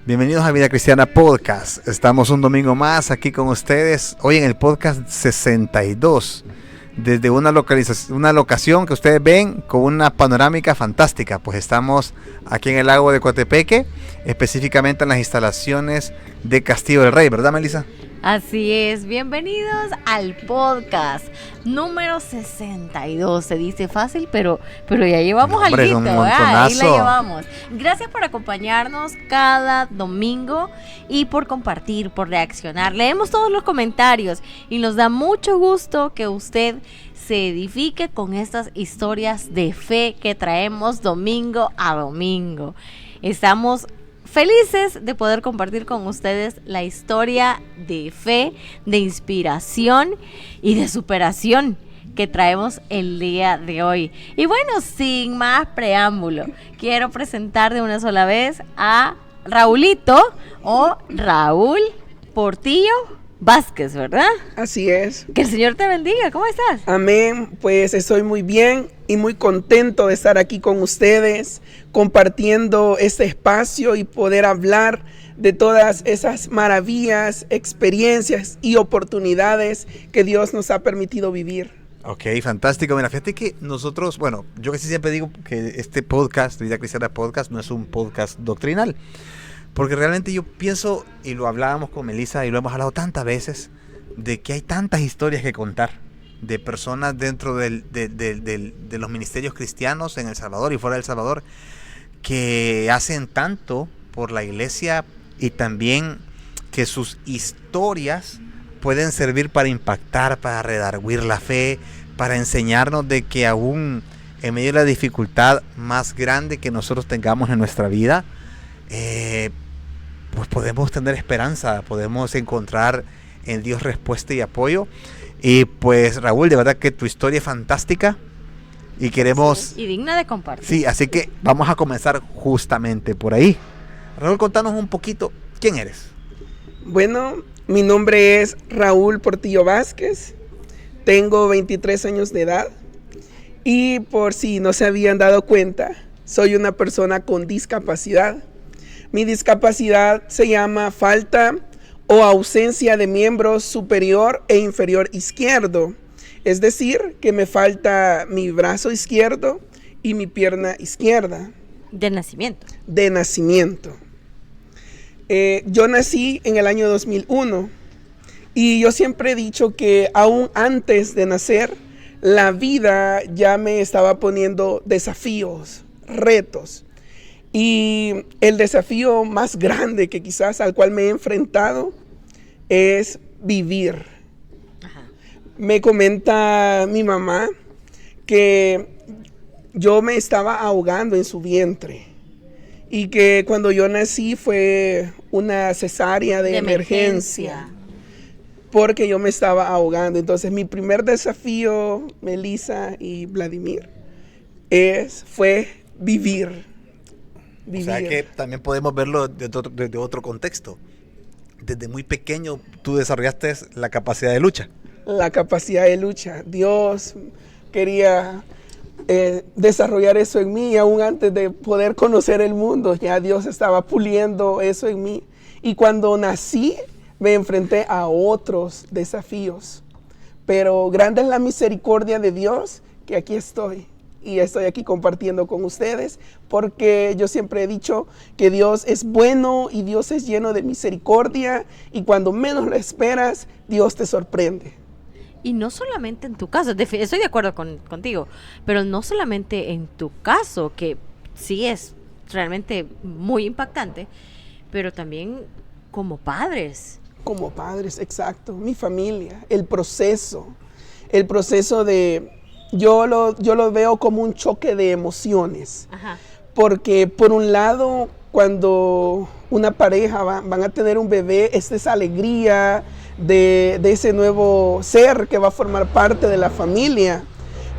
Bienvenidos a Vida Cristiana Podcast. Estamos un domingo más aquí con ustedes. Hoy en el podcast 62. Desde una locación que ustedes ven con una panorámica fantástica. Pues estamos aquí en el lago de Coatepeque, específicamente en las instalaciones de Castillo del Rey, ¿verdad, Melissa? Así es, bienvenidos al podcast número 62. Se dice fácil, pero ya llevamos alguito, un ahí la montonazo. llevamos. Gracias por acompañarnos cada domingo y por compartir, por reaccionar. Leemos todos los comentarios y nos da mucho gusto que usted se edifique con estas historias de fe que traemos domingo a domingo. Estamos felices de poder compartir con ustedes la historia de fe, de inspiración y de superación que traemos el día de hoy. Y bueno, sin más preámbulo, quiero presentar de una sola vez a Raulito o Raúl Portillo Vázquez, ¿verdad? Así es. Que el Señor te bendiga, ¿cómo estás? Amén. Pues estoy muy bien y muy contento de estar aquí con ustedes, compartiendo este espacio y poder hablar de todas esas maravillas, experiencias y oportunidades que Dios nos ha permitido vivir. Ok, fantástico. Mira, fíjate que nosotros, bueno, yo casi siempre digo que este podcast, Vida Cristiana Podcast, no es un podcast doctrinal. Porque realmente yo pienso, y lo hablábamos con Melissa y lo hemos hablado tantas veces, de que hay tantas historias que contar de personas dentro de los ministerios cristianos en El Salvador y fuera de El Salvador que hacen tanto por la iglesia y también que sus historias pueden servir para impactar, para redarguir la fe, para enseñarnos de que aún en medio de la dificultad más grande que nosotros tengamos en nuestra vida, pues podemos tener esperanza, podemos encontrar en Dios respuesta y apoyo. Y pues Raúl, de verdad que tu historia es fantástica y queremos... Sí, y digna de compartir. Sí, así que vamos a comenzar justamente por ahí. Raúl, contanos un poquito, ¿quién eres? Bueno, mi nombre es Raúl Portillo Vázquez, tengo 23 años de edad y por si no se habían dado cuenta, soy una persona con discapacidad. Mi discapacidad se llama falta o ausencia de miembros superior e inferior izquierdo. Es decir, que me falta mi brazo izquierdo y mi pierna izquierda. De nacimiento. De nacimiento. Yo nací en el año 2001 y yo siempre he dicho que aún antes de nacer, la vida ya me estaba poniendo desafíos, retos. Y el desafío más grande que quizás al cual me he enfrentado es vivir. Ajá. Me comenta mi mamá que yo me estaba ahogando en su vientre y que cuando yo nací fue una cesárea de emergencia porque yo me estaba ahogando. Entonces mi primer desafío, Melissa y Vladimir, fue vivir. O sea que también podemos verlo desde otro contexto. Desde muy pequeño tú desarrollaste la capacidad de lucha. La capacidad de lucha. Dios quería desarrollar eso en mí, aún antes de poder conocer el mundo. Ya Dios estaba puliendo eso en mí. Y cuando nací, me enfrenté a otros desafíos. Pero grande es la misericordia de Dios que aquí estoy. Y estoy aquí compartiendo con ustedes porque yo siempre he dicho que Dios es bueno y Dios es lleno de misericordia y cuando menos lo esperas, Dios te sorprende. Y no solamente en tu caso, estoy de acuerdo contigo, pero no solamente en tu caso, que sí es realmente muy impactante, pero también como padres. Como padres, exacto, mi familia, el proceso de... Yo lo veo como un choque de emociones. Ajá. Porque por un lado, cuando una pareja van a tener un bebé, es esa alegría de ese nuevo ser que va a formar parte de la familia.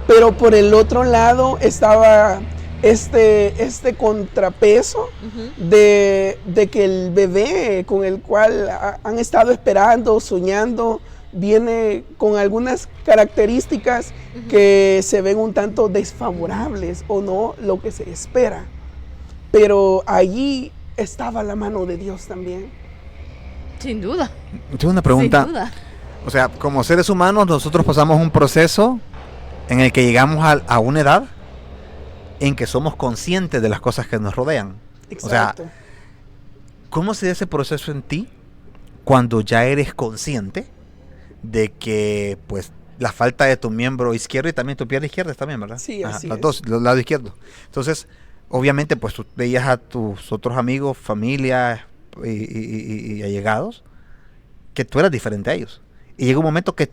Pero por el otro lado estaba este contrapeso de que el bebé con el cual han estado esperando, soñando, viene con algunas características que se ven un tanto desfavorables o no lo que se espera. Pero allí estaba la mano de Dios también. Sin duda. Tengo una pregunta. Sin duda. O sea, como seres humanos nosotros pasamos un proceso en el que llegamos a una edad en que somos conscientes de las cosas que nos rodean. Exacto. O sea, ¿cómo se da ese proceso en ti cuando ya eres consciente de que pues la falta de tu miembro izquierdo y también tu pierna izquierda también, ¿verdad? Sí, así los es. dos, los lados izquierdos. Entonces, obviamente, pues tú veías a tus otros amigos, familia y allegados, que tú eras diferente a ellos. Y llega un momento que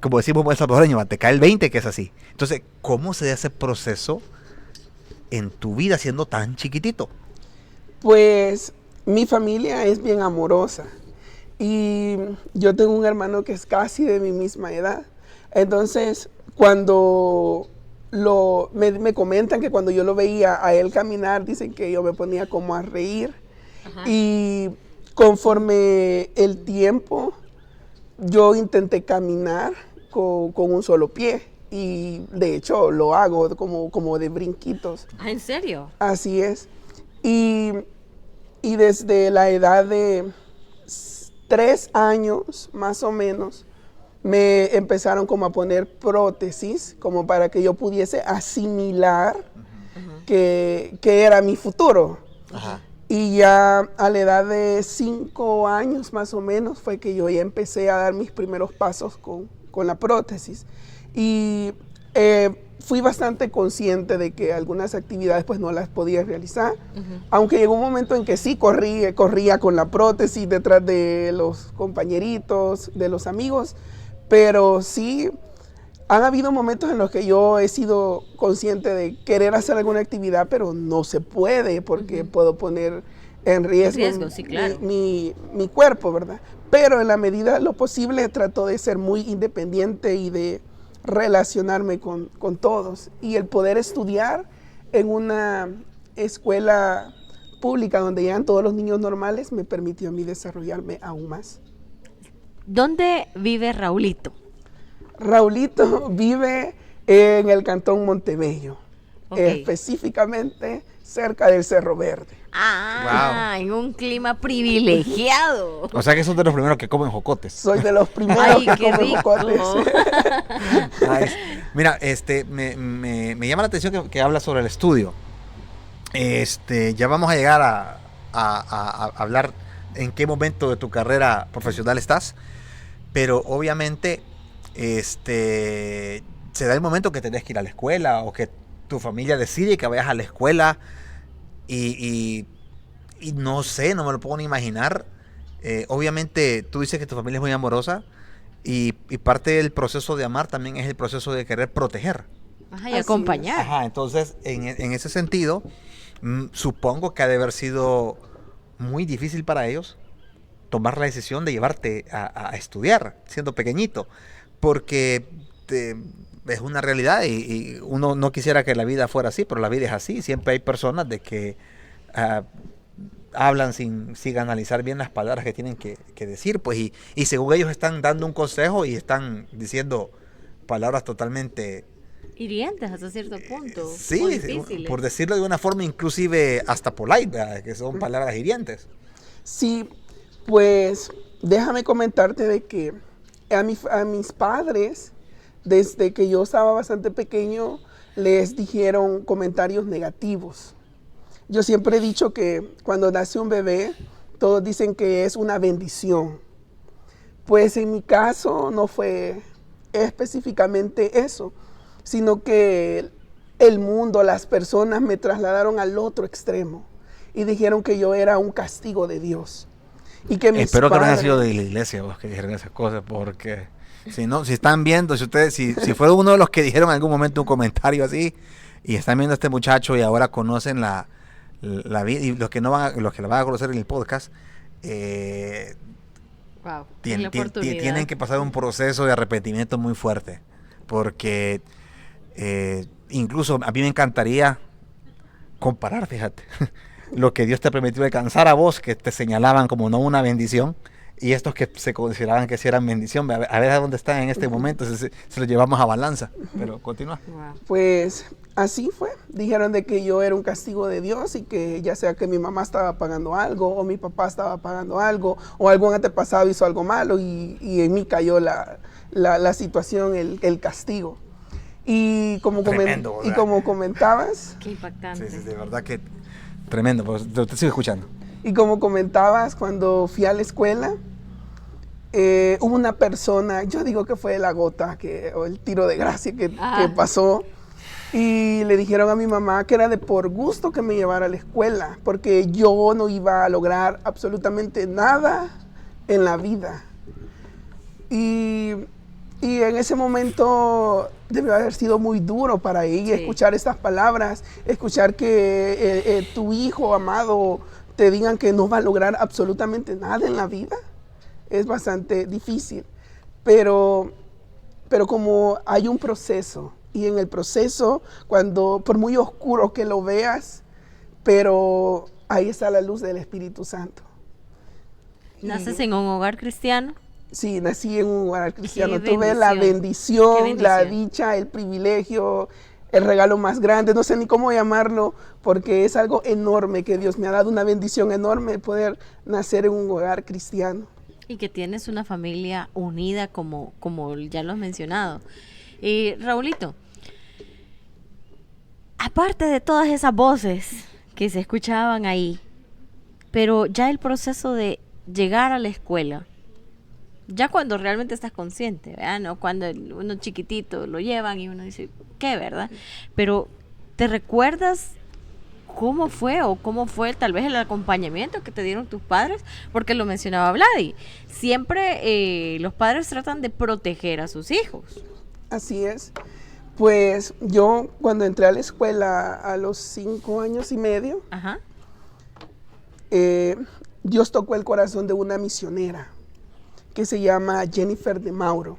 como decimos buen salvadoreño, te cae el 20 que es así. Entonces, ¿cómo se da ese proceso en tu vida siendo tan chiquitito? Pues mi familia es bien amorosa y yo tengo un hermano que es casi de mi misma edad. Entonces, cuando me comentan que cuando yo lo veía a él caminar, dicen que yo me ponía como a reír. Ajá. Y conforme el tiempo, yo intenté caminar con un solo pie. Y de hecho lo hago como de brinquitos. Ah, ¿en serio? Así es. Y desde la edad de 3 años, más o menos, me empezaron como a poner prótesis, como para que yo pudiese asimilar que era mi futuro. Ajá. Y ya a la edad de 5 años, más o menos, fue que yo ya empecé a dar mis primeros pasos con la prótesis. Y fui bastante consciente de que algunas actividades pues no las podía realizar, aunque llegó un momento en que sí corría con la prótesis detrás de los compañeritos, de los amigos, pero sí han habido momentos en los que yo he sido consciente de querer hacer alguna actividad, pero no se puede porque puedo poner en riesgo, Sí, claro. mi cuerpo, ¿verdad? Pero en la medida de lo posible trato de ser muy independiente y de relacionarme con todos. Y el poder estudiar en una escuela pública donde llegan todos los niños normales me permitió a mí desarrollarme aún más. ¿Dónde vive Raulito? Raulito vive en el cantón Montebello, Ok. específicamente cerca del Cerro Verde. Ah, en un clima privilegiado. O sea que son de los primeros que comen jocotes. Soy de los primeros Ay, que qué comen rico. jocotes. Nice. Mira, me llama la atención que habla sobre el estudio. Ya vamos a llegar a hablar en qué momento de tu carrera profesional estás, pero obviamente se da el momento que tenés que ir a la escuela o que tu familia decide que vayas a la escuela y no sé, no me lo puedo ni imaginar. Obviamente tú dices que tu familia es muy amorosa y parte del proceso de amar también es el proceso de querer proteger. Ajá, y Así acompañar. Ajá, entonces en ese sentido supongo que ha de haber sido muy difícil para ellos tomar la decisión de llevarte a estudiar siendo pequeñito, porque es una realidad y uno no quisiera que la vida fuera así, pero la vida es así. Siempre hay personas de que hablan sin analizar bien las palabras que tienen que decir, pues y según ellos están dando un consejo y están diciendo palabras totalmente Hirientes hasta cierto punto. sí, o difíciles. por decirlo de una forma inclusive hasta polite, ¿verdad? Que son palabras hirientes. Sí, pues déjame comentarte de que a mis padres, desde que yo estaba bastante pequeño, les dijeron comentarios negativos. Yo siempre he dicho que cuando nace un bebé, todos dicen que es una bendición. Pues en mi caso no fue específicamente eso, sino que el mundo, las personas me trasladaron al otro extremo y dijeron que yo era un castigo de Dios. Y que mis Espero que no haya padres- sido de la iglesia vos que dijeron esas cosas, porque si no, si están viendo, si fue uno de los que dijeron en algún momento un comentario así y están viendo a este muchacho y ahora conocen la vida, y los que lo van a conocer en el podcast, Wow, es la oportunidad. tienen que pasar un proceso de arrepentimiento muy fuerte, porque incluso a mí me encantaría comparar, fíjate, lo que Dios te permitió alcanzar a vos, que te señalaban como no una bendición, y estos que se consideraban que sí eran bendición, a ver a dónde están en este momento, se los llevamos a balanza. Pero continúa. Wow. Pues así fue. Dijeron de que yo era un castigo de Dios y que ya sea que mi mamá estaba pagando algo o mi papá estaba pagando algo o algún antepasado hizo algo malo y en mí cayó la situación, el castigo. Y como, Tremendo, y como comentabas, Qué impactante. Sí, de verdad que tremendo, pues te sigo escuchando. y como comentabas, cuando fui a la escuela, hubo una persona, yo digo que fue la gota o el tiro de gracia que pasó, y le dijeron a mi mamá que era de por gusto que me llevara a la escuela, porque yo no iba a lograr absolutamente nada en la vida. Y en ese momento debió haber sido muy duro para ella escuchar estas palabras, escuchar que tu hijo amado te digan que no va a lograr absolutamente nada en la vida. Es bastante difícil, pero como hay un proceso, y en el proceso, por muy oscuro que lo veas, pero ahí está la luz del Espíritu Santo. ¿Naces en un hogar cristiano? Sí, nací en un hogar cristiano. Qué Tuve la bendición, bendición. la dicha, el privilegio, el regalo más grande, no sé ni cómo llamarlo, porque es algo enorme que Dios me ha dado, una bendición enorme poder nacer en un hogar cristiano. Y que tienes una familia unida como ya lo has mencionado. Raulito, aparte de todas esas voces que se escuchaban ahí, pero ya el proceso de llegar a la escuela, ya cuando realmente estás consciente, ¿verdad? No cuando uno chiquitito lo llevan y uno dice, ¿qué, verdad? Pero, ¿te recuerdas cómo fue tal vez el acompañamiento que te dieron tus padres? Porque lo mencionaba Vladi, siempre los padres tratan de proteger a sus hijos. Así es. Pues yo cuando entré a la escuela a los 5 años y medio, Ajá. Dios tocó el corazón de una misionera que se llama Jennifer de Mauro.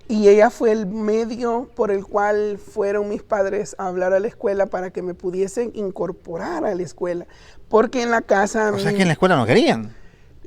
Y ella fue el medio por el cual fueron mis padres a hablar a la escuela para que me pudiesen incorporar a la escuela. Porque en la casa... O sea que en la escuela no querían.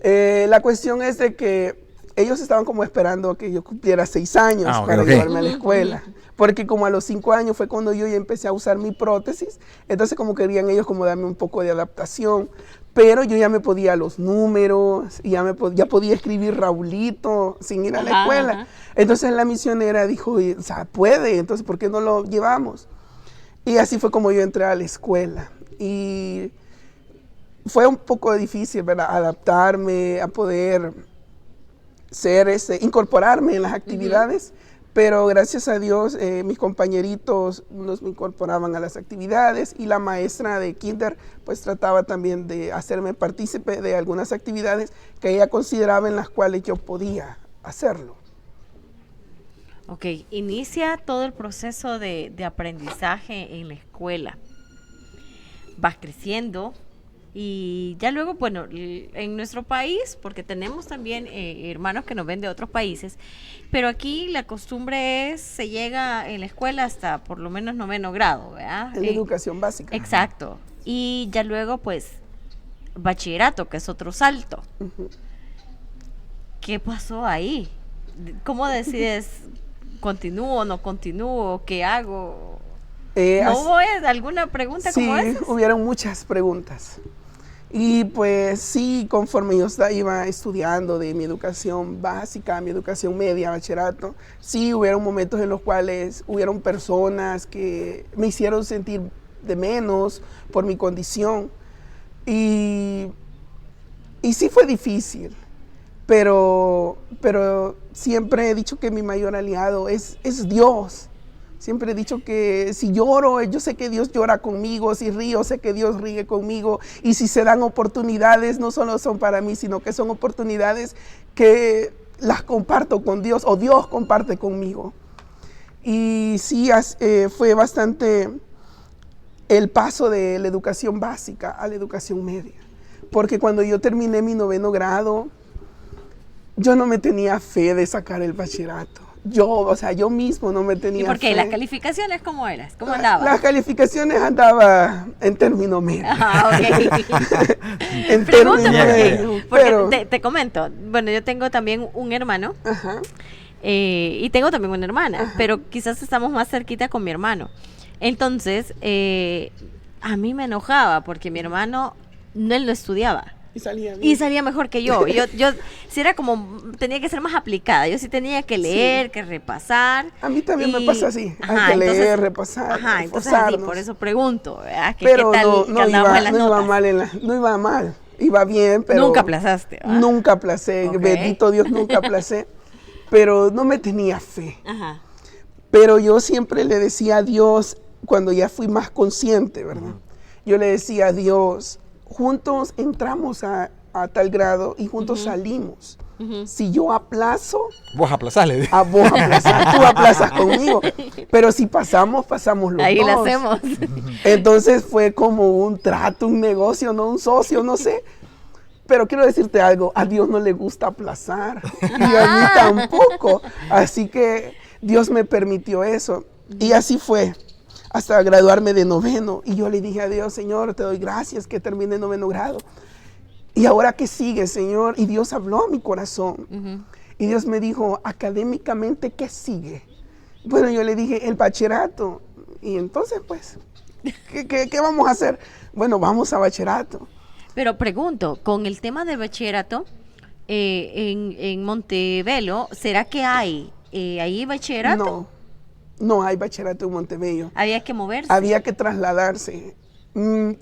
La cuestión es de que ellos estaban como esperando que yo cumpliera 6 años para llevarme a la escuela. Porque como a los 5 años fue cuando yo ya empecé a usar mi prótesis, entonces como querían ellos como darme un poco de adaptación. Pero yo ya me podía los números, y ya podía escribir Raulito sin ir a la escuela. Ajá. Entonces la misionera dijo, o sea, puede, entonces ¿por qué no lo llevamos? Y así fue como yo entré a la escuela. Y fue un poco difícil, ¿verdad? Adaptarme, a poder incorporarme en las actividades. Pero gracias a Dios, mis compañeritos nos incorporaban a las actividades y la maestra de kinder pues trataba también de hacerme partícipe de algunas actividades que ella consideraba en las cuales yo podía hacerlo. Ok, inicia todo el proceso de aprendizaje en la escuela. Vas creciendo. Y ya luego, bueno, en nuestro país, porque tenemos también hermanos que nos ven de otros países, pero aquí la costumbre es, se llega en la escuela hasta por lo menos 9º grado, ¿verdad? En la educación básica. Exacto. Y ya luego, pues, bachillerato, que es otro salto. Uh-huh. ¿Qué pasó ahí? ¿Cómo decides continúo, no continúo, qué hago? ¿No hubo alguna pregunta como esa? Sí, hubieron muchas preguntas. Y pues sí, conforme yo iba estudiando de mi educación básica, mi educación media, bachillerato, sí hubieron momentos en los cuales hubieron personas que me hicieron sentir de menos por mi condición. Y sí fue difícil, pero siempre he dicho que mi mayor aliado es Dios. Siempre he dicho que si lloro, yo sé que Dios llora conmigo, si río, sé que Dios ríe conmigo, y si se dan oportunidades, no solo son para mí, sino que son oportunidades que las comparto con Dios, o Dios comparte conmigo. Y sí, fue bastante el paso de la educación básica a la educación media, porque cuando yo terminé mi 9º grado, yo no me tenía fe de sacar el bachillerato. o sea, yo mismo no me tenía ¿Y por qué? fe. ¿Las calificaciones cómo eras? ¿Cómo andabas? Las calificaciones andaba en término medio. Ah, ok. En Pregunta, término medio. porque Pero, te comento, bueno, yo tengo también un hermano ajá, y tengo también una hermana, Ajá. pero quizás estamos más cerquita con mi hermano. Entonces, a mí me enojaba porque mi hermano, él no estudiaba. y salía bien. Y salía mejor que yo. Yo sí era como, tenía que ser más aplicada. Yo sí tenía que leer, que repasar. A mí también me Y- pasa así. Ajá, Hay que leer, entonces- repasar, Ajá, entonces así, esforzarnos. por eso pregunto, ¿verdad? Pero ¿Qué tal no, que no, andábamos en iba, las no iba notas? mal, no iba mal. Iba bien, pero... Nunca aplazaste. ¿va? Nunca aplacé. Ok. Bendito Dios, nunca aplacé. Pero no me tenía fe. Ajá. Pero yo siempre le decía a Dios, cuando ya fui más consciente, ¿verdad? Yo le decía a Dios, juntos entramos a tal grado y juntos salimos. Si yo aplazo, Vos aplazale. a vos aplazas, tú aplazas conmigo. Pero si pasamos, pasamos los Ahí dos. la hacemos. Entonces fue como un trato, un negocio, no un socio, no sé. Pero quiero decirte algo, a Dios no le gusta aplazar y a mí tampoco. Así que Dios me permitió eso. Y así fue hasta graduarme de noveno. Y yo le dije a Dios, Señor, te doy gracias que terminé noveno grado. ¿Y ahora qué sigue, Señor? Y Dios habló a mi corazón. Y Dios me dijo, académicamente, ¿qué sigue? Bueno, yo le dije, el bachillerato. Y entonces, pues, ¿qué vamos a hacer? Bueno, vamos a bachillerato. Pero pregunto, con el tema del bachillerato, en Montevelo, ¿será que hay ahí bachillerato? No hay bachillerato en Montebello. Había que moverse. Había que trasladarse.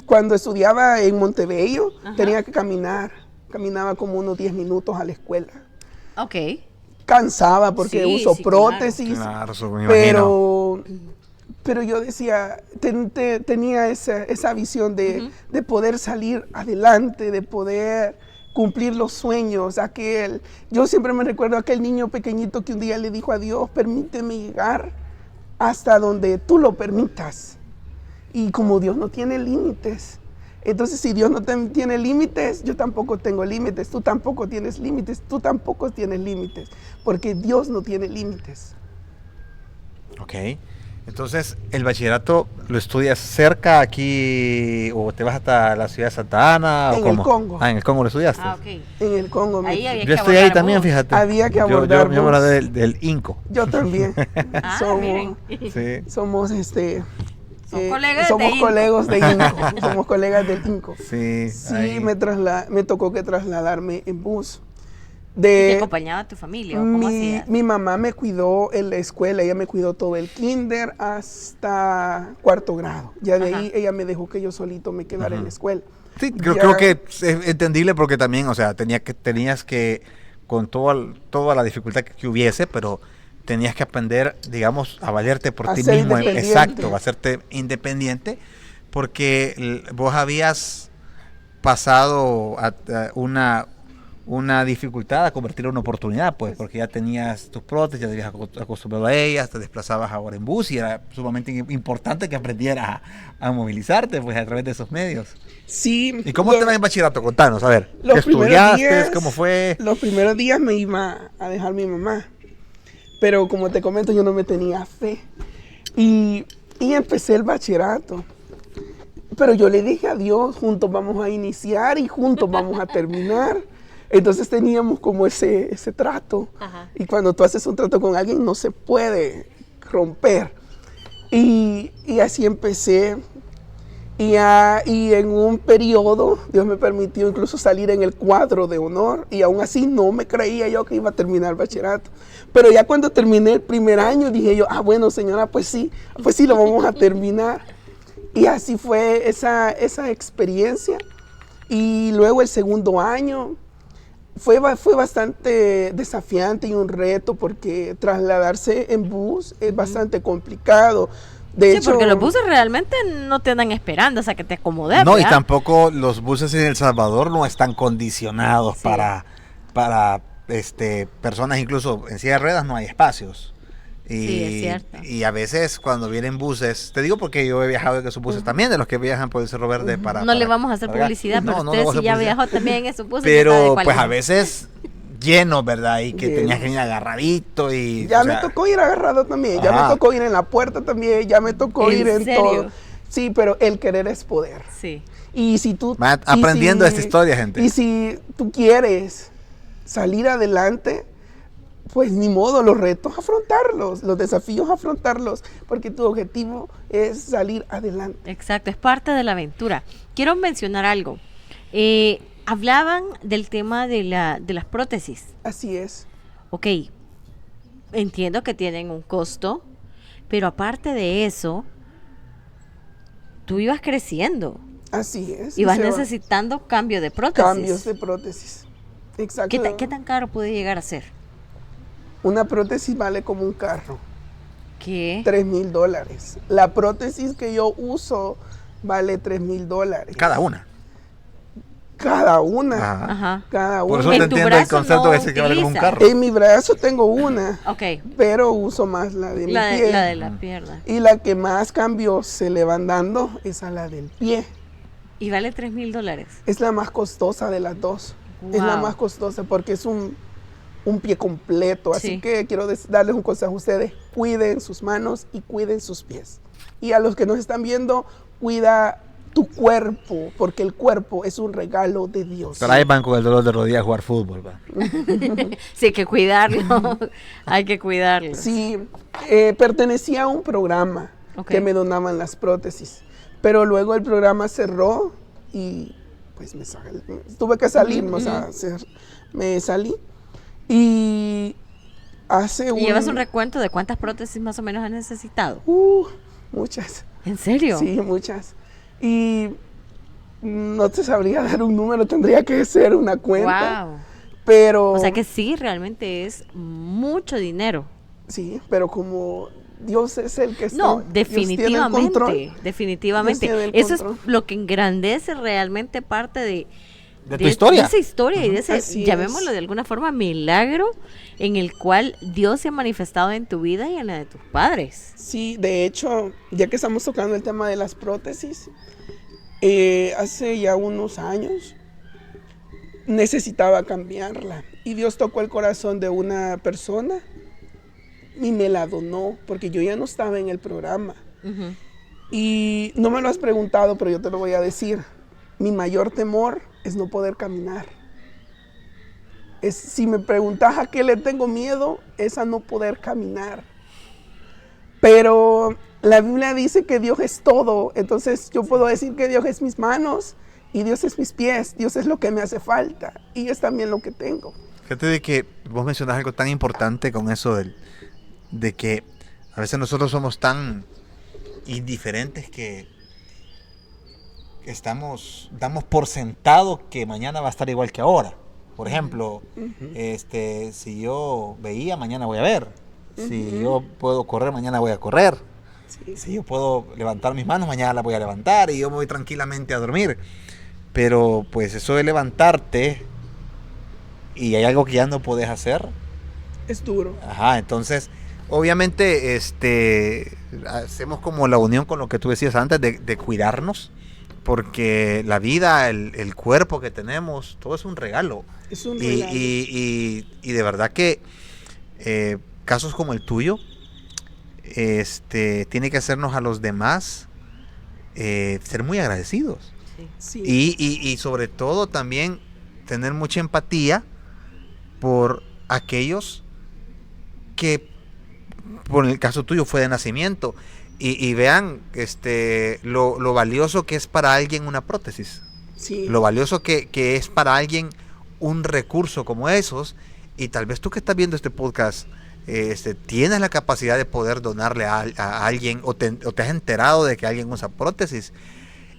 Cuando estudiaba en Montebello, Ajá. tenía que caminar. Caminaba como unos 10 minutos a la escuela. Ok. Cansaba porque Sí, uso sí, prótesis. Claro, eso me imagino. Pero yo decía, tenía esa visión de poder salir adelante, de poder cumplir los sueños. Yo siempre me recuerdo a aquel niño pequeñito que un día le dijo a Dios, permíteme llegar hasta donde tú lo permitas. Y como Dios no tiene límites, entonces si Dios no tiene límites, yo tampoco tengo límites, tú tampoco tienes límites, tú tampoco tienes límites, porque Dios no tiene límites. Ok. Entonces, ¿el bachillerato lo estudias cerca aquí o te vas hasta la ciudad de Santa Ana? En o el cómo? Congo. Ah, en el Congo lo estudiaste. Ah, ok. En el Congo. Ahí había Yo que estoy ahí abordar también, bus. fíjate. Había que Yo abordar me acuerdo bus. del INCO. Yo también. Ah, miren. Sí. Somos Son colegas somos de INCO. colegas de INCO. Somos colegas del INCO. Sí. Sí, ahí. me tocó que trasladarme en bus. ¿Y te acompañaba a tu familia o cómo hacías? Mi mamá me cuidó en la escuela, ella me cuidó todo el kinder hasta cuarto grado. Ya de Ajá. ahí ella me dejó que yo solito me quedara en la escuela. Sí, Ya- creo que es entendible porque también, o sea, tenías que, con toda la dificultad que hubiese, pero tenías que aprender, digamos, a valerte por A ti ser mismo. independiente. Exacto, a hacerte independiente, porque vos habías pasado a una dificultad a convertirla en una oportunidad, pues, porque ya tenías tus prótesis, ya te habías acostumbrado a ellas, te desplazabas ahora en bus y era sumamente importante que aprendieras a movilizarte, pues, a través de esos medios. Sí. ¿Y cómo te va en bachillerato? Contanos, a ver. ¿Qué Los primeros estudiaste? días- ¿Cómo fue? Los primeros días me iba a dejar mi mamá, pero como te comento, yo no me tenía fe. Y empecé el bachillerato. Pero yo le dije a Dios, juntos vamos a iniciar y juntos vamos a terminar. Entonces teníamos como ese trato. Ajá. Y cuando tú haces un trato con alguien no se puede romper. Y así empecé. Y en un periodo Dios me permitió incluso salir en el cuadro de honor. Y aún así no me creía yo que iba a terminar el bachillerato. Pero ya cuando terminé el primer año dije yo, bueno señora, pues sí lo vamos a terminar. Y así fue esa experiencia. Y luego el segundo año fue bastante desafiante y un reto porque trasladarse en bus es bastante complicado. De Sí, hecho, porque los buses realmente no te andan esperando, o sea, que te acomodes. No, y ¿verdad? tampoco los buses en El Salvador no están condicionados Sí. para personas, incluso en silla de ruedas no hay espacios. Sí, es cierto. Y a veces cuando vienen buses, te digo porque yo he viajado en esos buses también, de los que viajan por el Cerro Verde No le vamos a hacer publicidad, pero no usted vamos a si ya publicidad. viajó también en su bus. y está de Pero cuál pues es. a veces llenos, ¿verdad? Y que Llenos. tenías que ir agarradito y... Ya o me sea, tocó ir agarrado también, ya Ajá. me tocó ir en la puerta también, ya me tocó ¿En ir en serio? todo. Sí, pero el querer es poder. Sí. Y si tú... van y aprendiendo esta historia, gente. Y si tú quieres salir adelante, pues ni modo, los retos afrontarlos, los desafíos afrontarlos, porque tu objetivo es salir adelante. Exacto, es parte de la aventura. Quiero mencionar algo. Hablaban del tema de las prótesis. Así es. Ok, entiendo que tienen un costo, pero aparte de eso, tú ibas creciendo Así es. y vas se va- necesitando cambio de prótesis. cambios de prótesis. Exacto. ¿Qué tan caro puede llegar a ser? Una prótesis vale como un carro, ¿Qué? $3,000. La prótesis que yo uso vale $3,000. Cada una. Cada una. Ajá. Ajá. Cada Por eso una. te En tu entiendo el brazo concepto no de ese que vale como un utiliza. carro. En mi brazo tengo una, Ok, pero uso más la de mi pie. la de la pierna. Y la que más cambios se le van dando es a la del pie. Y vale $3,000. Es la más costosa de las dos. Es la Wow. más costosa porque es un pie completo. Así Sí. que quiero darles un consejo a ustedes. Cuiden sus manos y cuiden sus pies. Y a los que nos están viendo, cuida tu cuerpo, porque el cuerpo es un regalo de Dios. Pero ahí van con el dolor de rodillas a jugar fútbol, ¿va? Sí, hay que cuidarlo. Hay que cuidarlo. Sí, pertenecía a un programa Ok. que me donaban las prótesis, pero luego el programa cerró y pues tuve que salirme, o sea, me salí y hace ¿Y llevas un recuento de cuántas prótesis más o menos has necesitado? muchas, ¿En serio? sí, muchas, y no te sabría dar un número, tendría que ser una cuenta, Wow. pero O sea que sí, realmente es mucho dinero. sí, pero como Dios es el que está, No, Dios tiene el control. definitivamente. Dios tiene el Eso es control. lo que engrandece realmente parte De tu historia. de esa historia y de ese, Así llamémoslo es. de alguna forma, milagro en el cual Dios se ha manifestado en tu vida y en la de tus padres. Sí, de hecho, ya que estamos tocando el tema de las prótesis, hace ya unos años necesitaba cambiarla y Dios tocó el corazón de una persona y me la donó porque yo ya no estaba en el programa. Ujú. Y no me lo has preguntado, pero yo te lo voy a decir. Mi mayor temor es no poder caminar. Si me preguntas a qué le tengo miedo, es a no poder caminar. Pero la Biblia dice que Dios es todo. Entonces yo puedo decir que Dios es mis manos y Dios es mis pies. Dios es lo que me hace falta y es también lo que tengo. Fíjate de que vos mencionas algo tan importante con eso de que a veces nosotros somos tan indiferentes que damos por sentado que mañana va a estar igual que ahora. Por ejemplo, si yo veía, mañana voy a ver. Si yo puedo correr, mañana voy a correr. Sí. Si yo puedo levantar mis manos, mañana las voy a levantar y yo me voy tranquilamente a dormir. Pero pues eso de levantarte y hay algo que ya no puedes hacer. Es duro. Ajá, entonces, obviamente, hacemos como la unión con lo que tú decías antes de cuidarnos, porque la vida, el cuerpo que tenemos, todo es un regalo. Es un Y, regalo. y de verdad que casos como el tuyo, tiene que hacernos a los demás ser muy agradecidos. Sí. Y sobre todo también tener mucha empatía por aquellos que, por el caso tuyo, fue de nacimiento. Y vean lo valioso que es para alguien una prótesis. Sí. Lo valioso que es para alguien un recurso como esos. Y tal vez tú que estás viendo este podcast, tienes la capacidad de poder donarle a alguien o te has enterado de que alguien usa prótesis.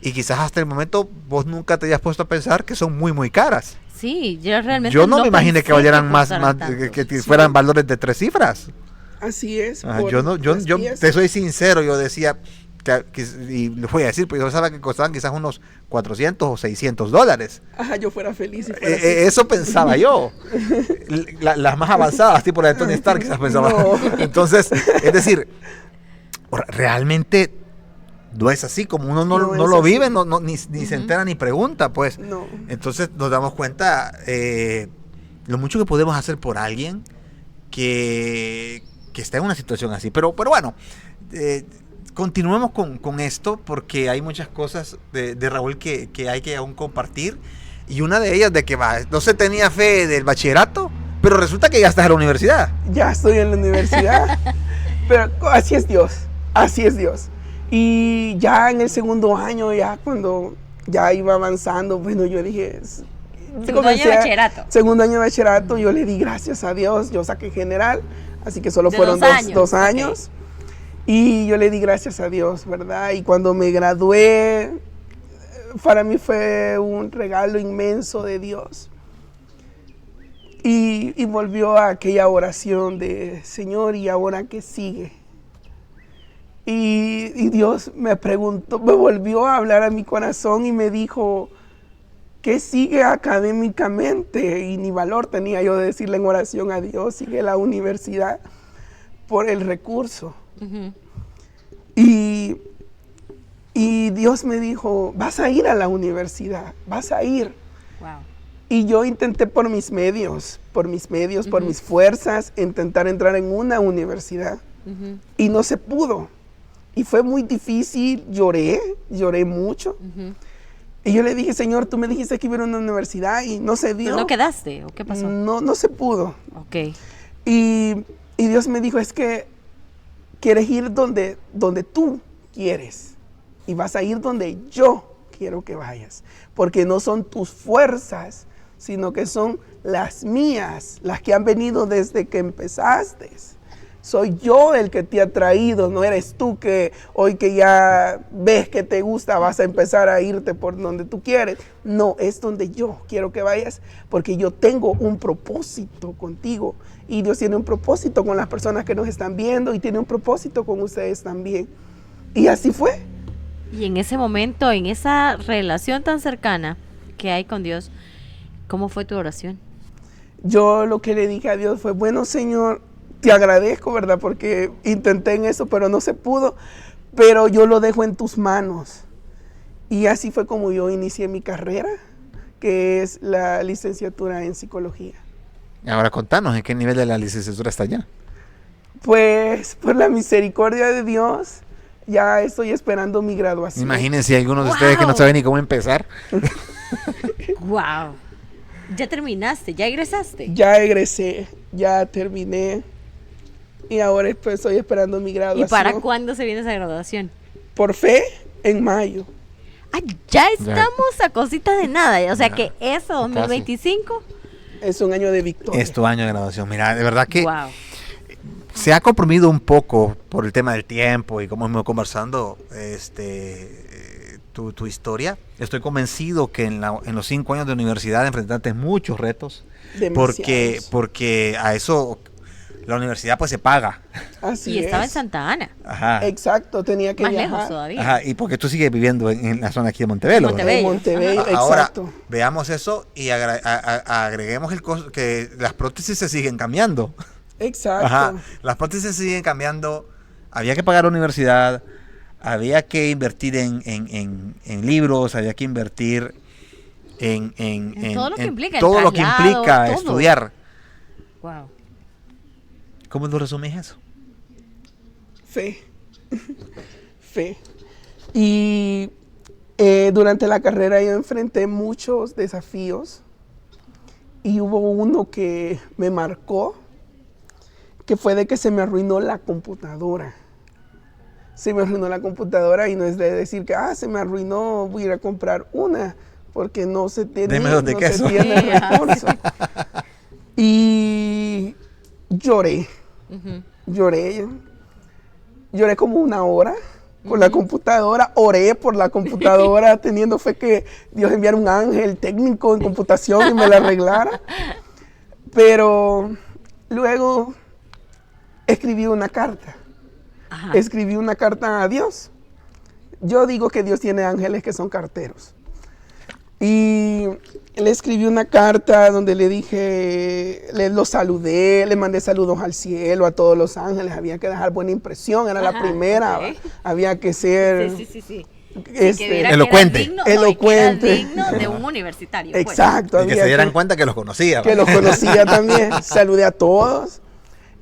Y quizás hasta el momento vos nunca te hayas puesto a pensar que son muy, muy caras. Sí, yo realmente Yo no me imaginé pensé que valieran más, costaran tanto. que Sí. fueran valores de 3 cifras. Así es. Ajá, por yo las te piezas. soy sincero, yo decía, y le voy a decir, pues yo sabía que costaban quizás unos $400 o $600. Ajá, yo fuera feliz si fuera así. Eso pensaba yo. Las más avanzadas, tipo la de Tony Stark, quizás pensaba. No. Entonces, es decir, realmente no es así, como uno no No lo es así. vive, ni se entera ni pregunta, pues. No. Entonces nos damos cuenta lo mucho que podemos hacer por alguien que está en una situación así. Pero bueno, continuemos con esto, porque hay muchas cosas de Raúl que hay que aún compartir. Y una de ellas de que no se tenía fe del bachillerato, pero resulta que ya estás en la universidad. Ya estoy en la universidad. Pero así es Dios. Así es Dios. Y ya en el segundo año, ya cuando ya iba avanzando, bueno, yo dije... Segundo año de bachillerato. Segundo año de bachillerato, yo le di gracias a Dios. Yo saqué general, así que solo De fueron 2 años. Okay. Y yo le di gracias a Dios, ¿verdad? Y cuando me gradué, para mí fue un regalo inmenso de Dios. Y volvió a aquella oración de Señor, ¿y ahora qué sigue? Y Dios me preguntó, me volvió a hablar a mi corazón y me dijo, ¿qué sigue académicamente? Y ni valor tenía yo de decirle en oración a Dios, sigue la universidad por el recurso. Uh-huh. Y Dios me dijo, vas a ir a la universidad, vas a ir. Wow. Y yo intenté por mis medios, por mis fuerzas, intentar entrar en una universidad. Uh-huh. Y no se pudo. Y fue muy difícil, lloré mucho. Uh-huh. Y yo le dije, Señor, tú me dijiste que iba a una universidad y no se dio. ¿No quedaste o qué pasó? No se pudo. Ok. Y Dios me dijo, es que quieres ir donde tú quieres. Y vas a ir donde yo quiero que vayas. Porque no son tus fuerzas, sino que son las mías, las que han venido desde que empezaste. Soy yo el que te ha traído, no eres tú que hoy que ya ves que te gusta vas a empezar a irte por donde tú quieres. No, es donde yo quiero que vayas porque yo tengo un propósito contigo y Dios tiene un propósito con las personas que nos están viendo y tiene un propósito con ustedes también. Y así fue. Y en ese momento, en esa relación tan cercana que hay con Dios, ¿cómo fue tu oración? Yo lo que le dije a Dios fue, bueno, Señor, te agradezco, ¿verdad? Porque intenté en eso, pero no se pudo. Pero yo lo dejo en tus manos. Y así fue como yo inicié mi carrera, que es la licenciatura en psicología. Ahora contanos, ¿en qué nivel de la licenciatura está ya? Pues, por la misericordia de Dios, ya estoy esperando mi graduación. Imagínense algunos de ustedes que no saben ni cómo empezar. Wow. ¿Ya terminaste? ¿Ya egresaste? Ya egresé, ya terminé. Y ahora pues, estoy esperando mi graduación. ¿Y para cuándo se viene esa graduación? Por fe, en mayo. Ah, ya estamos a cosita de nada. O sea que eso, 2025. Es un año de victoria. Es tu año de graduación. Mira, de verdad que Wow. se ha comprimido un poco por el tema del tiempo y como hemos conversando tu historia. Estoy convencido que en los 5 años de universidad enfrentaste muchos retos. Porque a eso la universidad pues se paga. Así Y estaba en es. Santa Ana. Ajá. Exacto, tenía que Más viajar. lejos todavía. Ajá. Y porque tú sigues viviendo en la zona aquí de Montebello. ¿verdad? Montebello. En Montebello, Ahora, exacto. veamos eso y agreguemos que las prótesis se siguen cambiando. Exacto. Ajá. Las prótesis se siguen cambiando. Había que pagar la universidad, había que invertir en libros, había que invertir en todo lo que implica, el todo lo que traslado, implica todo. estudiar. Wow. ¿Cómo lo resumes eso? Fe. Fe. Y durante la carrera yo enfrenté muchos desafíos y hubo uno que me marcó, que fue de que se me arruinó la computadora. Se me arruinó la computadora y no es de decir que se me arruinó, voy a ir a comprar una, porque no se tiene, Deme dos de no queso. se tiene Sí, ajá. recurso. Y lloré. Uh-huh. Lloré como una hora con la computadora, oré por la computadora teniendo fe que Dios enviara un ángel técnico en computación y me la arreglara. Pero luego escribí una carta. Ajá. Escribí una carta a Dios. Yo digo que Dios tiene ángeles que son carteros. Y le escribí una carta donde le dije, lo saludé, le mandé saludos al cielo, a todos los ángeles. Había que dejar buena impresión, era la primera. Ok. Había que ser Sí. Elocuente. Elocuente. Que era digno de un universitario. pues. Exacto. Y que se dieran cuenta que los conocía. Que los conocía también. Saludé a todos.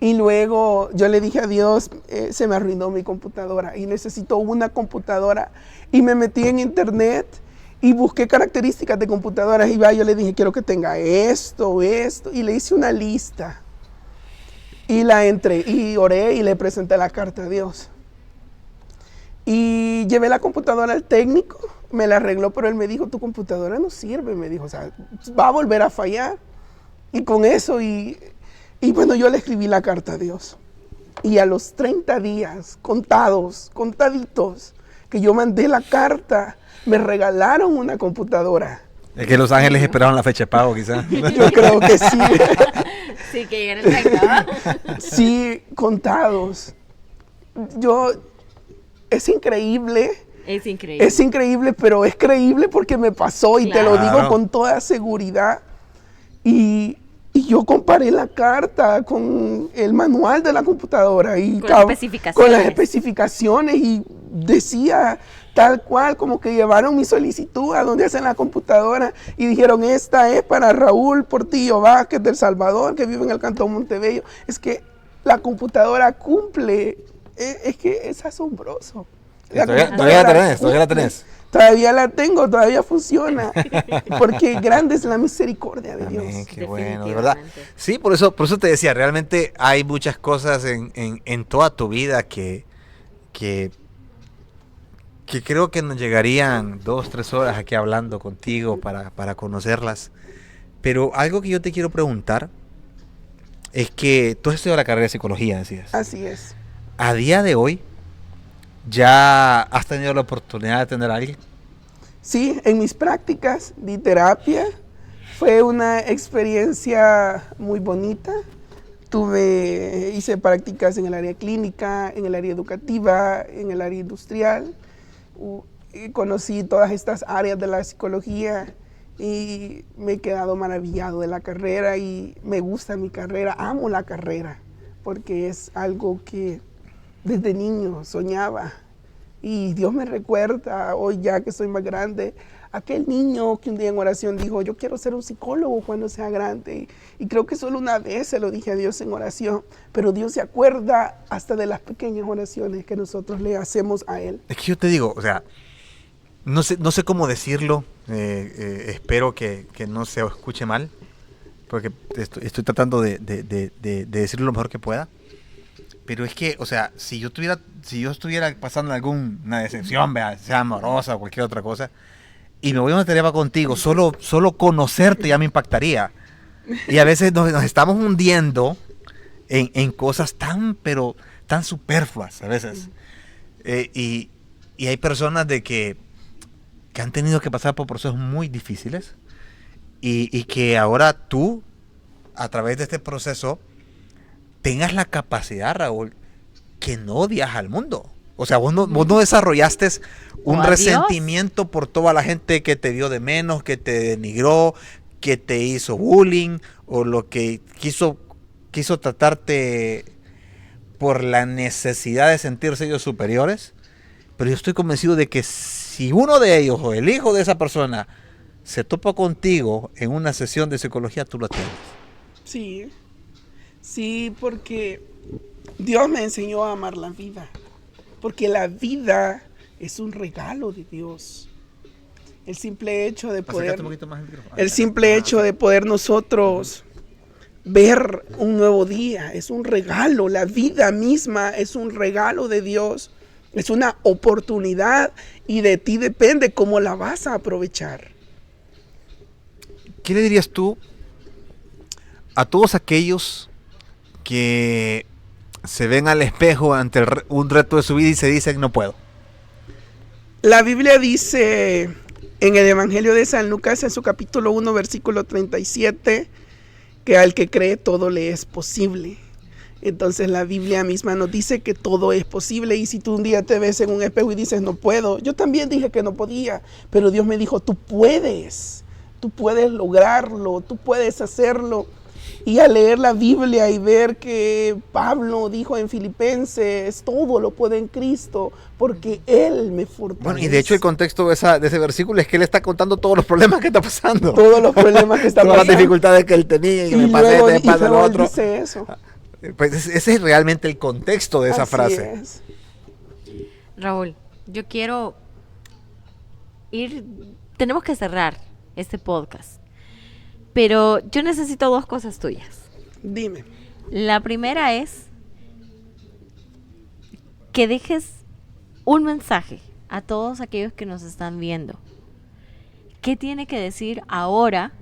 Y luego yo le dije a Dios, se me arruinó mi computadora y necesito una computadora. Y me metí en internet y busqué características de computadoras. Y yo le dije, quiero que tenga esto. Y le hice una lista. Y la entré y oré y le presenté la carta a Dios. Y llevé la computadora al técnico, me la arregló, pero él me dijo, tu computadora no sirve, me dijo, o sea, va a volver a fallar. Y con eso, y bueno, yo le escribí la carta a Dios. Y a los 30 días, contaditos, que yo mandé la carta, me regalaron una computadora. Es que Los Ángeles esperaban la fecha de pago, quizás. Yo creo que sí. Sí, que era el 30. Sí, contados. Es increíble. Es increíble. Es increíble, pero es creíble porque me pasó y Claro. te lo digo con toda seguridad. Y yo comparé la carta con el manual de la computadora y Con las especificaciones. con las especificaciones y decía tal cual como que llevaron mi solicitud a donde hacen la computadora y dijeron, esta es para Raúl Portillo Vázquez del Salvador, que vive en el Cantón Montebello. Es que la computadora cumple. Es que es asombroso. Todavía la tenés. Todavía la tengo, todavía funciona. Porque grande es la misericordia de Dios. Amén, qué bueno, de verdad. Definitivamente. Sí, por eso te decía, realmente hay muchas cosas en toda tu vida que creo que nos llegarían 2-3 horas aquí hablando contigo para conocerlas. Pero algo que yo te quiero preguntar es que tú has estudiado la carrera de psicología, decías. Así es. A día de hoy, ¿ya has tenido la oportunidad de tener a alguien? Sí, en mis prácticas de terapia fue una experiencia muy bonita. Hice prácticas en el área clínica, en el área educativa, en el área industrial. Y conocí todas estas áreas de la psicología y me he quedado maravillado de la carrera y me gusta mi carrera, amo la carrera, porque es algo que desde niño soñaba. Y Dios me recuerda, hoy ya que soy más grande, aquel niño que un día en oración dijo, yo quiero ser un psicólogo cuando sea grande. Y creo que solo una vez se lo dije a Dios en oración, pero Dios se acuerda hasta de las pequeñas oraciones que nosotros le hacemos a Él. Es que yo te digo, o sea, no sé cómo decirlo, espero que no se escuche mal, porque estoy tratando de decirlo lo mejor que pueda. Pero es que, o sea, si yo estuviera pasando alguna decepción, sea amorosa o cualquier otra cosa, y me voy a una tarea contigo, solo conocerte ya me impactaría. Y a veces nos estamos hundiendo en cosas pero tan superfluas a veces. Y hay personas que han tenido que pasar por procesos muy difíciles y que ahora tú, a través de este proceso, tengas la capacidad, Raúl, que no odias al mundo. O sea, vos no desarrollaste un resentimiento por toda la gente que te vio de menos, que te denigró, que te hizo bullying, o lo que quiso tratarte por la necesidad de sentirse ellos superiores. Pero yo estoy convencido de que si uno de ellos, o el hijo de esa persona, se topa contigo en una sesión de psicología, tú lo tienes. Sí, porque Dios me enseñó a amar la vida, porque la vida es un regalo de Dios. El simple hecho de poder nosotros ver un nuevo día es un regalo. La vida misma es un regalo de Dios, es una oportunidad y de ti depende cómo la vas a aprovechar. ¿Qué le dirías tú a todos aquellos que se ven al espejo ante un reto de su vida y se dicen no puedo? La Biblia dice en el Evangelio de San Lucas, en su capítulo 1, versículo 37, que al que cree todo le es posible. Entonces la Biblia misma nos dice que todo es posible, y si tú un día te ves en un espejo y dices no puedo, yo también dije que no podía, pero Dios me dijo tú puedes lograrlo, tú puedes hacerlo. Y al leer la Biblia y ver que Pablo dijo en Filipenses, todo lo puedo en Cristo, porque Él me fortalece. Bueno, y de hecho el contexto de ese versículo es que él está contando todos los problemas que está pasando. Todos los problemas que está Todas pasando. las dificultades que él tenía y Y me pasé luego, este, me pasa y lo luego él otro. dice eso. Pues ese es realmente el contexto de esa Así frase. es. Raúl, yo quiero tenemos que cerrar este podcast, pero yo necesito 2 cosas tuyas. Dime. La primera es que dejes un mensaje a todos aquellos que nos están viendo. ¿Qué tiene que decir ahora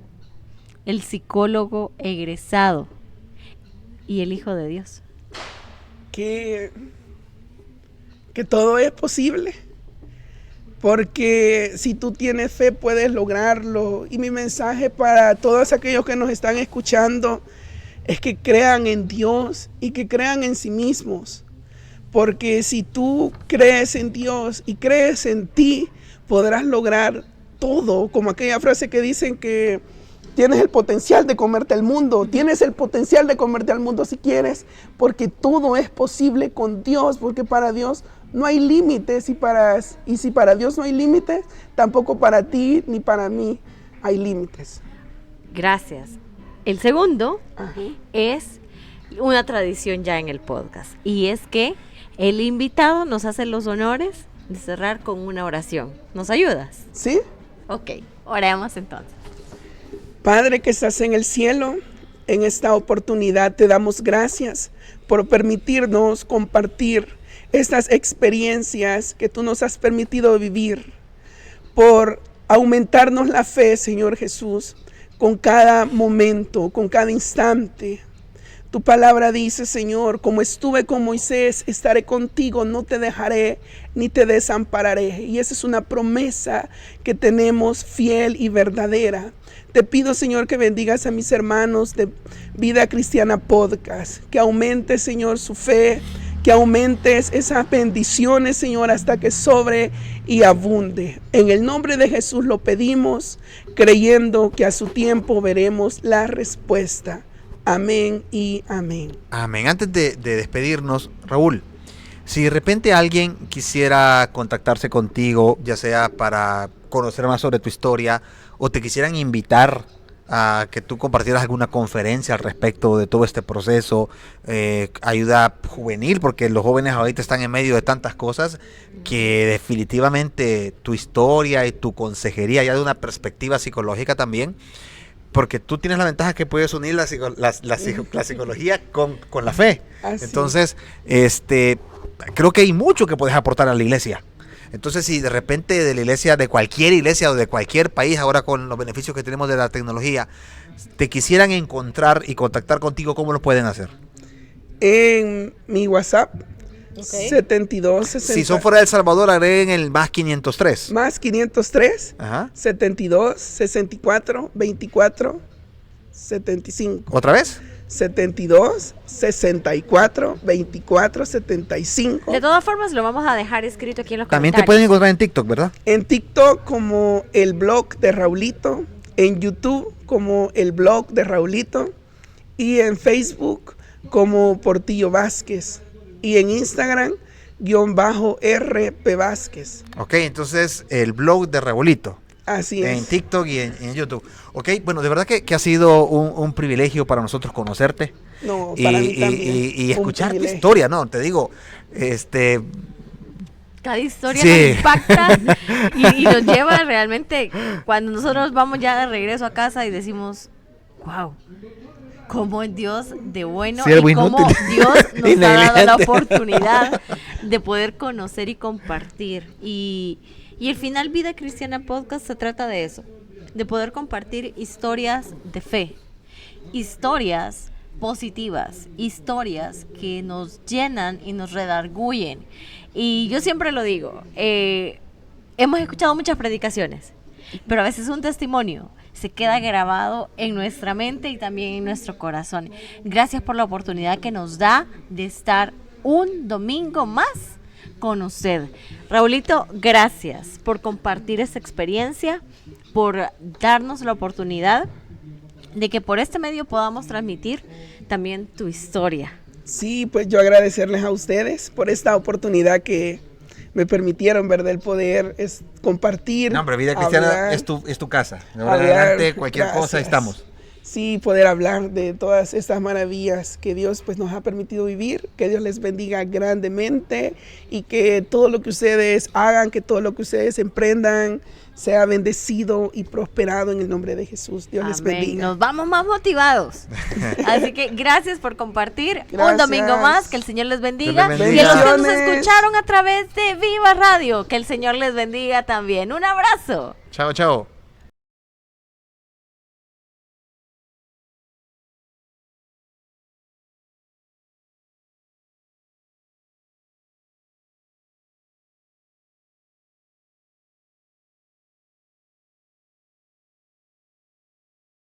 el psicólogo egresado y el Hijo de Dios? Que todo es posible, porque si tú tienes fe puedes lograrlo. Y mi mensaje para todos aquellos que nos están escuchando es que crean en Dios y que crean en sí mismos, porque si tú crees en Dios y crees en ti, podrás lograr todo, como aquella frase que dicen que tienes el potencial de comerte el mundo. Tienes el potencial de comerte al mundo si quieres, porque todo es posible con Dios, porque para Dios no hay límites y si para Dios no hay límites, tampoco para ti ni para mí hay límites. Gracias. El segundo Ajá. es una tradición ya en el podcast, y es que el invitado nos hace los honores de cerrar con una oración. ¿Nos ayudas? ¿Sí? Ok, oremos entonces. Padre que estás en el cielo, en esta oportunidad te damos gracias por permitirnos compartir estas experiencias que tú nos has permitido vivir, por aumentarnos la fe, Señor Jesús, con cada momento, con cada instante. Tu palabra dice, Señor, como estuve con Moisés, estaré contigo, no te dejaré ni te desampararé. Y esa es una promesa que tenemos fiel y verdadera. Te pido, Señor, que bendigas a mis hermanos de Vida Cristiana Podcast, que aumentes, Señor, su fe, que aumentes esas bendiciones, Señor, hasta que sobre y abunde. En el nombre de Jesús lo pedimos, creyendo que a su tiempo veremos la respuesta. Amén y amén. Amén. Antes de despedirnos, Raúl, si de repente alguien quisiera contactarse contigo, ya sea para conocer más sobre tu historia o te quisieran invitar a que tú compartieras alguna conferencia al respecto de todo este proceso, ayuda juvenil, porque los jóvenes ahorita están en medio de tantas cosas que definitivamente tu historia y tu consejería, ya de una perspectiva psicológica también, porque tú tienes la ventaja que puedes unir la psicología con la fe. Así. Entonces, creo que hay mucho que puedes aportar a la iglesia. Entonces, si de repente de la iglesia, de cualquier iglesia o de cualquier país, ahora con los beneficios que tenemos de la tecnología, te quisieran encontrar y contactar contigo, ¿cómo lo pueden hacer? En mi WhatsApp, Okay. 72 60. Si son fuera de El Salvador, agreguen el más 503. Más 503, Ajá. 72 64 24 75. ¿Otra vez? 72 64 24 75. De todas formas, lo vamos a dejar escrito aquí en los También te comentarios. pueden encontrar en TikTok, ¿verdad? En TikTok como el blog de Raulito, en YouTube como el blog de Raulito y en Facebook como Portillo Vázquez y en Instagram _RP Vázquez. Ok, entonces el blog de Raulito. Así es. En TikTok y en YouTube. Ok, bueno, de verdad que ha sido un privilegio para nosotros conocerte. No, para mí también. Y un escuchar tu privilegio. historia, ¿no? Te digo, Cada historia Sí. nos impacta y nos lleva realmente, cuando nosotros vamos ya de regreso a casa y decimos, wow, cómo es Dios de bueno Siervo y cómo inútil. Dios nos ha dado la Negligente. oportunidad de poder conocer y compartir. Y el final Vida Cristiana Podcast se trata de eso, de poder compartir historias de fe, historias positivas, historias que nos llenan y nos redarguyen. Y yo siempre lo digo, hemos escuchado muchas predicaciones, pero a veces un testimonio se queda grabado en nuestra mente y también en nuestro corazón. Gracias por la oportunidad que nos da de estar un domingo más con usted. Raulito, gracias por compartir esta experiencia, por darnos la oportunidad de que por este medio podamos transmitir también tu historia. Sí, pues yo agradecerles a ustedes por esta oportunidad que me permitieron, ¿verdad? El poder compartir. No, pero Vida Cristiana hablar, es tu casa. De ahora en hablar, adelante, cualquier cosa, gracias. estamos. Sí, poder hablar de todas estas maravillas que Dios pues nos ha permitido vivir, que Dios les bendiga grandemente y que todo lo que ustedes hagan, que todo lo que ustedes emprendan sea bendecido y prosperado en el nombre de Jesús. Dios les Amén. bendiga. Nos vamos más motivados. Así que gracias por compartir un Gracias. domingo más. Que el Señor les bendiga. Dios les Y a los que nos bendiga. escucharon a través de Viva Radio, que el Señor les bendiga también. Un abrazo. Chao, chao.